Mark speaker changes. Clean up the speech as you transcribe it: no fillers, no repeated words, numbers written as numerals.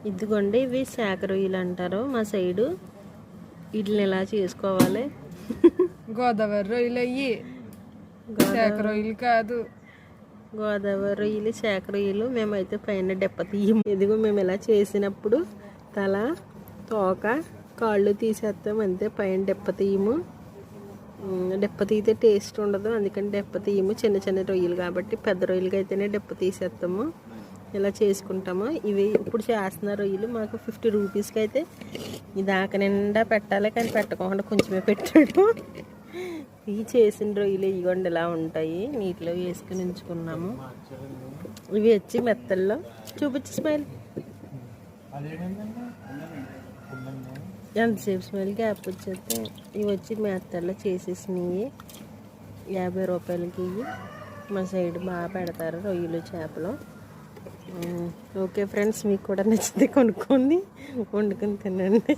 Speaker 1: ఇదిగోండి ఇవి శాఖ రొయ్యలు అంటారు మా సైడు. వీటిని ఎలా చేసుకోవాలి?
Speaker 2: గోదావరి రొయ్యలు అయ్యి, శాఖ రొయ్యలు కాదు.
Speaker 1: గోదావరి రొయ్యలు, శాఖ రొయ్యలు. మేమైతే పైన డెప్ప తీయము. ఇదిగో మేము ఇలా చేసినప్పుడు తల, తోక, కాళ్ళు తీసేస్తాం అంతే. పైన డెప్ప తీయము. డెప్ప తీస్తే టేస్ట్ ఉండదు, అందుకని డెప్ప తీయము. చిన్న చిన్న రొయ్యలు కాబట్టి, పెద్ద రొయ్యలకి అయితేనే డెప్ప తీసేస్తాము. ఇలా చేసుకుంటాము. ఇవి ఇప్పుడు చేస్తున్న రొయ్యలు మాకు 50 రూపీస్కి అయితే ఇది ఆక నిండా పెట్టాలి, కానీ పెట్టకుండా కొంచెమే పెట్టాడు. ఇవి చేసిన రొయ్యలు ఇవ్వండి ఇలా ఉంటాయి. నీటిలో వేసుకుని ఉంచుకున్నాము. ఇవి వచ్చి మెత్తల్లో చూపించి స్మైల్. ఎంతసేపు స్మైల్ గ్యాప్ వచ్చేస్తే ఇవి వచ్చి మెత్తల్లో చేసేసినవి. 50 రూపాయలకి ఇవి. మా సైడ్ బాగా పెడతారు రొయ్యలు, చేపలు. ఓకే ఫ్రెండ్స్, మీకు కూడా నచ్చితే కొనుక్కోండి, వండుకొని తినండి.